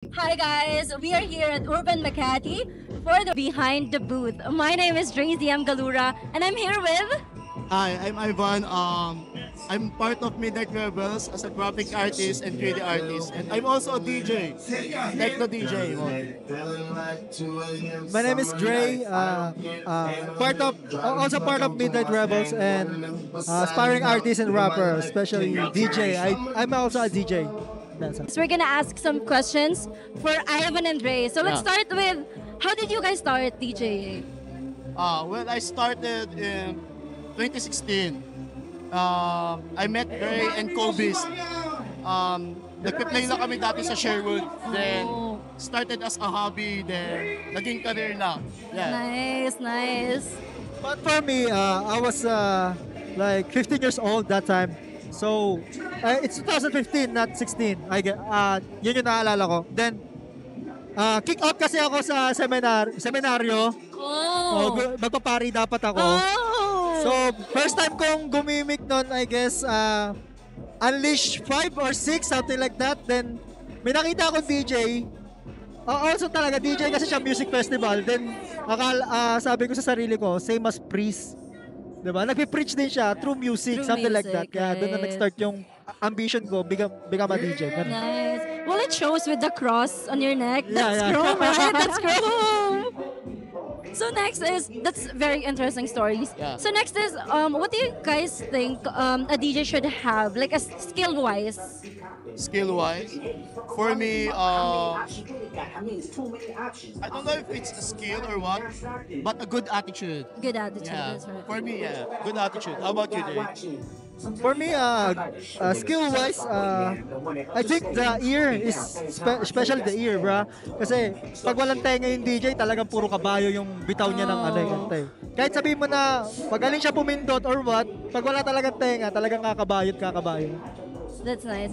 Hi guys, we are here at Urban Makati for the Behind the Booth. My name is Drazy M. Galura and I'm here with... Hi, I'm Ivan. I'm part of Midnight Rebels as a graphic artist and 3D artist. And I'm also a DJ, techno DJ. My name is Dre, also part of Midnight Rebels and aspiring artist and rapper, especially DJ. I'm also a DJ. So we're gonna ask some questions for Ivan and Dre. So let's start with, how did you guys start DJing? Well, I started in 2016. I met Dre and Kobe's. Nagpe-play na kami dati sa Sherwood. Then, started as a hobby. Then, naging career na. Yeah. Nice, nice. But for me, I was like 15 years old that time. So, it's 2015, not 16. Yun yung naalala ko. Then, kick out kasi ako sa seminaryo. Oh. Magpapari dapat ako. Oh. So, first time kong gumimik nun, I guess, Unleash 5 or 6, something like that. Then, may nakita akong DJ. Also talaga, DJ kasi siya music festival. Then, sabi ko sa sarili ko, same as Priest. Diba? Nagpe-preach din siya through music, something like that. Kaya doon na nag-start yung ambition ko, become a DJ. Ganun. Nice. Well, it shows with the cross on your neck. That's Yeah. chrome, right? That's chrome. So next is, that's very interesting stories. Yeah. So next is, what do you guys think a DJ should have, like a skill-wise? Skill-wise, for me, I don't know if it's a skill or what, but a good attitude. Good attitude, Yeah, that's right. for me, yeah, good attitude. How about you, Dave? For me, skill-wise, I think the ear is, especially the ear, bro. Kasi pag walang tenga yung DJ, talagang puro kabayo yung bitaw niya ng ano yung kanta eh. Kahit sabihin mo na magaling siya pumindot or what, pag wala talagang tenga, talagang kakabayo. That's nice.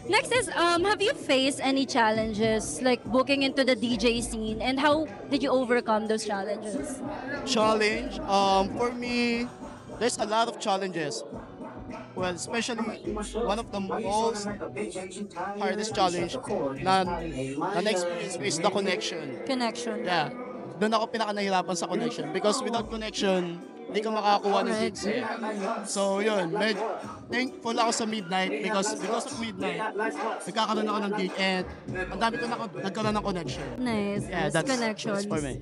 Next is, have you faced any challenges like booking into the DJ scene, and how did you overcome those challenges? Challenge, for me, there's a lot of challenges. Well, especially one of the most hardest challenge na na-experience is the connection. Connection. Yeah. Doon ako pinaka-nahirapan sa connection because without connection, hindi ka makakuha ng gigs eh. So yun, thankful ako sa Midnight because of Midnight, nagkakaroon ako ng gig and ang dami ko nagkaroon ng connection. Nice. Yeah, Nice. that's Connections. for me.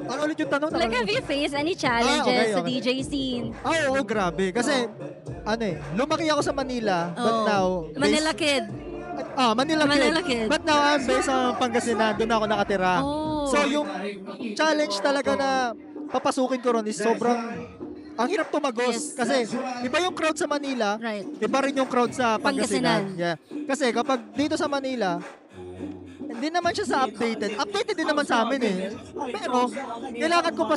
Ano ulit yung tanong? Like, have you faced any challenges sa okay. DJ scene? Oo, grabe. Kasi, lumaki ako sa Manila, but now... Manila kid. Manila kid. But now, I'm based sa Pangasinan. Doon ako nakatira. Oh. So, yung challenge talaga na papasukin ko ron is sobrang... Ang hirap tumagos. Yes. Kasi, iba yung crowd sa Manila, Right. iba rin yung crowd sa Pangasinan. Pangasinan. Yeah. Kasi kapag dito sa Manila, hindi naman siya sa updated. Updated din naman sa amin eh. Pero,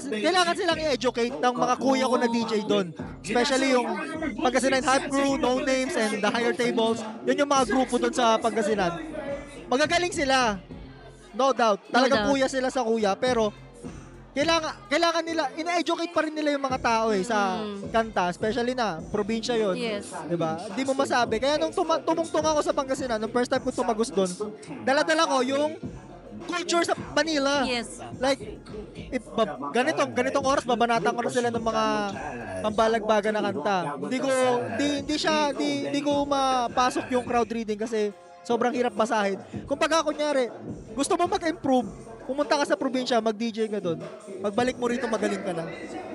kailangan silang i-educate ng mga kuya ko na DJ doon. Especially yung Pangasinan Hype Crew, No Names, and The Higher Tables. Yun yung mga grupo doon sa Pangasinan. Magagaling sila. No doubt. Talagang doubt. kuya sila sa kuya. Pero, kailangan nila, ina-educate pa rin nila yung mga tao eh sa kanta. Especially na, probinsya yun. Yes. Diba? Di mo masabi. Kaya nung tumungtong ako sa Pangasinan, nung first time ko tumagos doon, dala-dala ko yung culture sa Manila. Yes. Like, ganitong oras, babanatan ko na sila ng mga pambalagbaga na kanta. Hindi ko mapasok yung crowd reading kasi sobrang hirap basahin. Kung pagka kunyari, gusto mo mag-improve, pumunta ka sa probinsya, mag-DJ ka doon. Pagbalik mo rito, magaling ka na.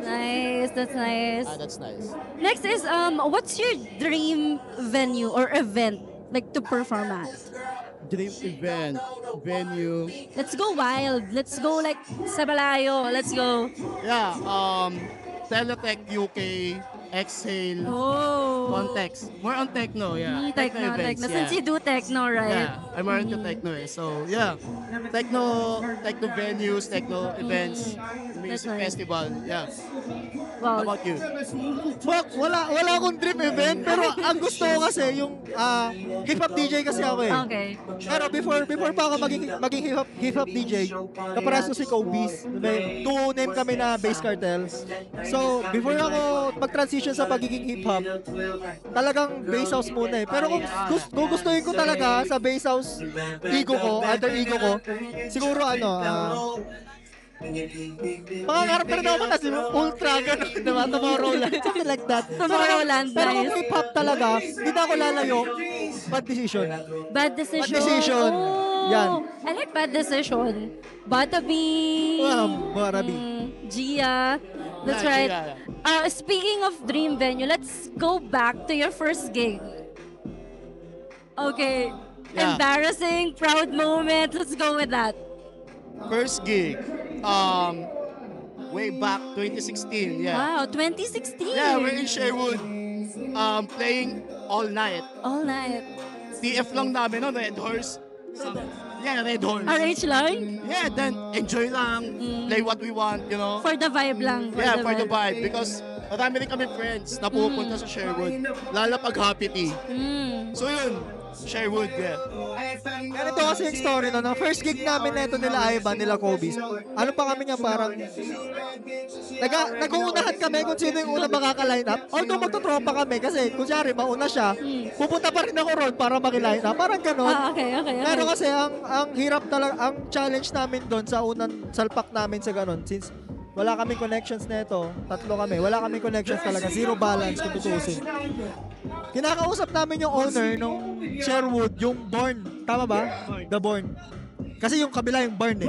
Nice. That's nice. That's nice. Next is, what's your dream venue or event like to perform at? Dream event, venue. Let's go wild. Let's go like sa Balayo. Let's go. Yeah, Teletech UK, Exhale, Oh. Context. More on techno, yeah. Techno. events, Since you do techno, right? Yeah, I'm more into techno eh. So, yeah. Techno venues, techno events, music That's nice. festival, yeah. Wow. How about you? Fuck, wala akong dream event, pero ang gusto ko kasi yung hip-hop DJ kasi ako eh. Okay. Pero before pa ako maging hip-hop DJ, kaparas ko si Kobe's. Two name kami na Bass Cartel. So, before ako mag-transition sa pagiging hip-hop, talagang bass house muna eh. Pero kung gustuhin ko talaga sa bass house alter ego ko, siguro pangangarap na rin ako kasi ultra gano'n, diba? Tomorrowland, something like that. Tomorrowland, Pero kung nice. hip-hop talaga, hindi na ako lalayo. Bad decision. Bad decision. Bad decision. Oh, Yan. I like bad decision. Batabi. Barabi. Gia. That's Yeah, right. Gia. Speaking of dream venue, let's go back to your first gig. Okay. Yeah. Embarrassing, proud moment. Let's go with that. First gig, way back 2016, yeah. Wow, 2016. Yeah, we're in Sherwood, playing all night. All night. TF lang namin, no? Red Horse. Yeah, Red Horse. RH lang? Yeah, then enjoy lang, play what we want, you know? For the vibe lang. Yeah, for the vibe. Because marami rin kami friends na pupunta sa Sherwood, lalo pag happy tea. So yun, Sherwood, yeah. Ganito kasi yung story no, first gig namin neto nila Ivan, nila Kobe. Ano pa kami nga parang nag-uunahan kami kung sino yung una makaka-line up. Although magtotropa kami kasi kunyari mauna siya, pupunta pa rin ako ron para maki-line up. Parang ganon. Okay. Pero kasi ang hirap talaga, ang challenge namin doon sa unang salpak namin sa ganon, since wala kaming connections nito, tatlo kami, wala kaming connections talaga, zero balance kung tutusin. Kinakausap namin yung owner nung Sherwood, yung Born. Tama ba? The Born. Kasi yung kabila yung Born eh.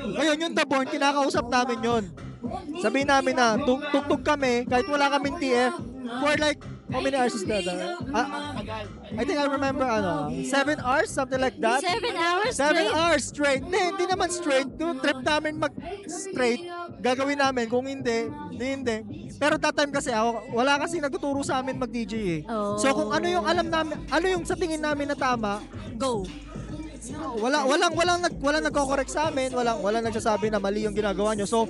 Ngayon yung The Born, kinakausap namin yon. Sabihin namin na tugtog kami, kahit wala kaming TF, for like, how many hours is that? I think I remember 7 hours, something like that. 7 hours 7 straight? hours straight. Hindi naman straight. Yung trip namin mag-straight, gagawin namin. Kung hindi. Pero that time kasi, wala kasi nagtuturo sa amin mag-DJ eh. Oh. So kung ano yung alam namin, ano yung sa tingin namin na tama, Go. walang nagko-correct sa amin, walang nagsasabi na mali yung ginagawa nyo. So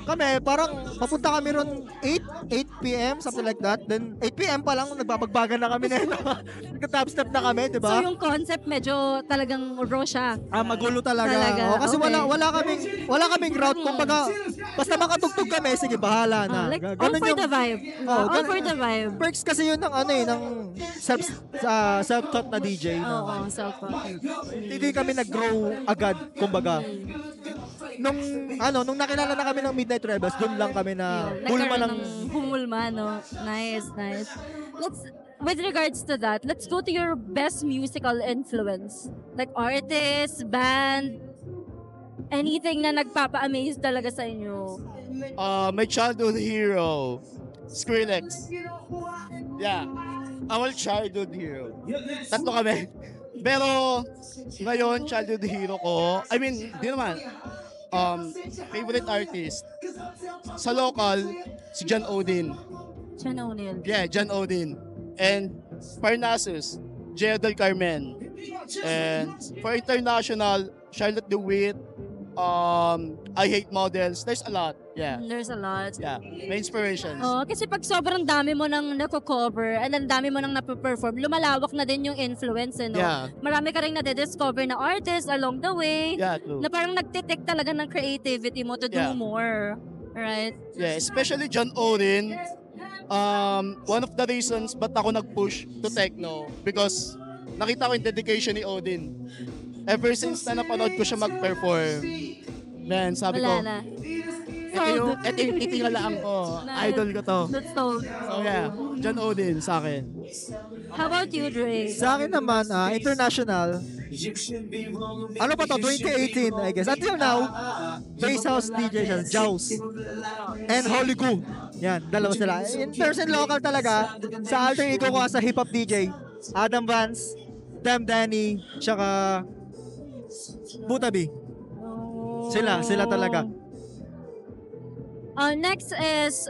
kami, parang papunta kami ron 8 p.m., something like that. Then 8 p.m. pa lang, nagbabagbagan na kami nito. Nagka-top step na kami, di ba? So yung concept medyo talagang raw siya. Magulo talaga. Kasi okay. wala kaming route. Kumbaga, basta makatugtog kami, sige, bahala na. Like, all Ganun for the vibe. All for the vibe. Perks kasi yun ng ng self-taught na DJ. Oo, self-taught. Hindi kami nag-grow agad, kumbaga. Nung nakilala na kami ng Midnight Rebels, doon lang kami na hulma ng humulma, no? Nice. With regards to that, let's go to your best musical influence. Like artist, band, anything na nagpapa-amaze talaga sa inyo. My childhood hero, Skrillex. Yeah, our childhood hero. Tatlo kami. Pero ngayon, childhood hero ko, I mean, di naman, favorite artist. Sa local, si John Odin. John O'Neill. Yeah, John Odin. And Parnassus, Jeo del Carmen. And for international, Charlotte DeWitt, I Hate Models. There's a lot. Yeah. There's a lot. Yeah. May inspirations. Kasi pag sobrang dami mo nang nako-cover and ang dami mo nang nape-perform, lumalawak na din yung influence, no? Yeah. Marami ka rin na-discover na artists along the way. Yeah, true. Na parang nagtitik talaga ng creativity mo to do Yeah. more. Right? Yeah, especially John Odin. One of the reasons ba't ako nag-push to techno because nakita ko yung dedication ni Odin. Ever since na napanood ko siya mag-perform, man, sabi Wala ko, na. ito yung titingalaan ko. Idol ko to. That's so. So yeah, John Odin sa akin. How about you, Dre? sa akin naman, international. Ano pa to? 2018, I guess. Until now, Bass House DJ siya, Jaws. And Holy Goo. Yan, dalawa sila. In person local talaga, sa alter ego ko sa hip-hop DJ, Adam Vance, Dem Danny, tsaka Butabi. Sila talaga. Next is,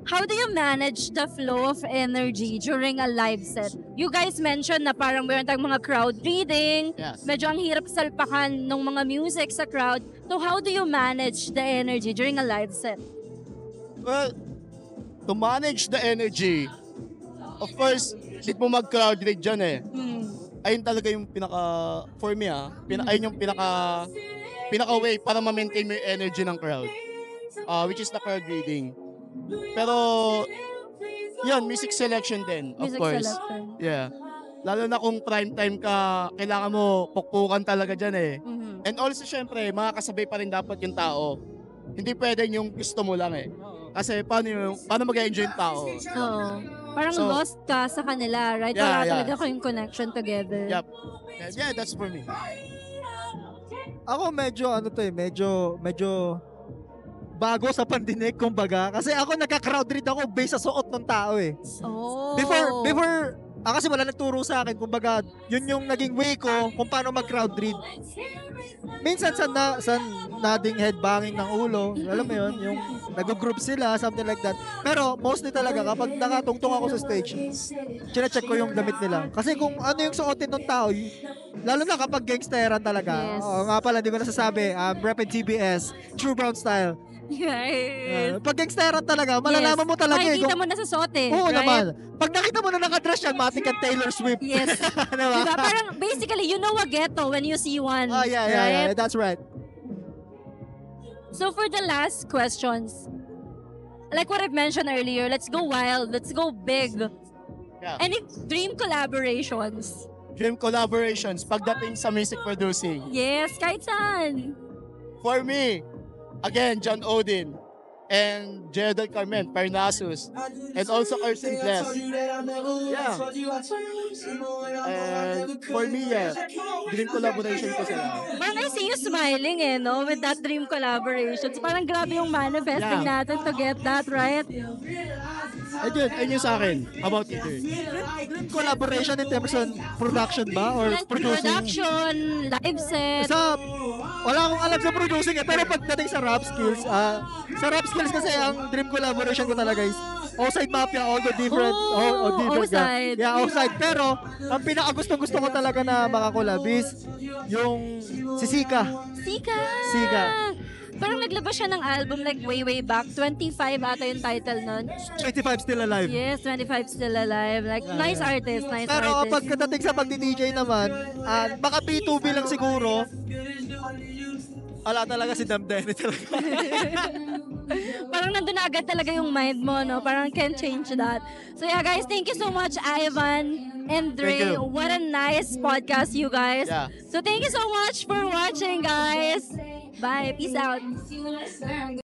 how do you manage the flow of energy during a live set? You guys mentioned na parang meron tayong mga crowd reading. Yes. Medyo ang hirap salpakan ng mga music sa crowd. So how do you manage the energy during a live set? Well, to manage the energy, of course, hindi mo mag-crowd read dyan eh. Ayun talaga yung for me ayun yung pinaka way para ma-maintain mo yung energy ng crowd. Which is the crowd reading. Pero, Yun, music selection din, of Music course. selection. Yeah. Lalo na kung prime time ka, kailangan mo pukpukan talaga dyan eh. Mhm. And also, syempre, makakasabay pa rin dapat yung tao. Hindi pwedeng yung gusto mo lang eh. Kasi paano mag-enjoy yung tao? Oo. Parang So, lost ka sa kanila, right? Yeah, Wala yeah. talaga kayong connection together. Yep. Yeah, that's for me. Ako medyo bago sa pandinig, kumbaga. Kasi ako nagka-crowd read ako based sa suot ng tao eh. Oh. Before, kasi wala nagturo sa akin, kumbaga, yun yung naging way ko kung paano mag-crowd read. Minsan sa nodding headbanging ng ulo, alam mo yun, yung nag-group sila, something like that. Pero mostly talaga, kapag nakatungtong ako sa stage, chine-check ko yung damit nila. Kasi kung ano yung suotin ng tao, lalo na kapag gangsteran talaga. Yes. Oo nga pala, hindi ko nasasabi, Rep TBS, True Brown Style. Right. Pag gangsteran talaga, malalaman mo talaga eh. Makikita mo na sa sote. Oo right? naman. Pag nakita mo na nakadress yan, matik ang Taylor Swift. Yes. Diba? Diba? Parang basically, you know a ghetto when you see one. Oh, yeah, right? that's right. So for the last questions, like what I've mentioned earlier, let's go wild, let's go big. Yeah. Any dream collaborations? Dream collaborations pagdating sa music producing. Yes, kahit saan. For me, again, John Odin and Jedel Carmen, Parnassus, and also Carson Bless. Yeah. And for me, dream collaboration ko sila. Parang I see you smiling no? With that dream collaborations. Parang grabe yung manifesting Yeah. natin to get that, right? Ayun yung sa akin. How about you, Dirk? Collaboration in terms of production ba? Or Like producing? production, live set. Wala akong alam sa producing eh. Pero pagdating sa rap skills, kasi ang dream collaboration ko talaga is Outside Mafia, all the different. Outside. Yeah, Outside. Pero, ang pinakagustong-gusto ko talaga na makakolab is yung si Sika. Sika! Parang naglabas siya ng album like way back. 25 ata yung title nun. 25 Still Alive. Yes, 25 Still Alive. Like, nice artist, nice Pero artist. kapag kadating sa pagdi-DJ naman, baka B2B lang siguro. Wala talaga si Dam Denny talaga. Parang nandun na agad talaga yung mind mo, no? Parang can't change that. So yeah, guys, thank you so much, Ivan and Dre. Thank you. What a nice podcast, you guys. Yeah. So thank you so much for watching, guys. Bye. Peace out.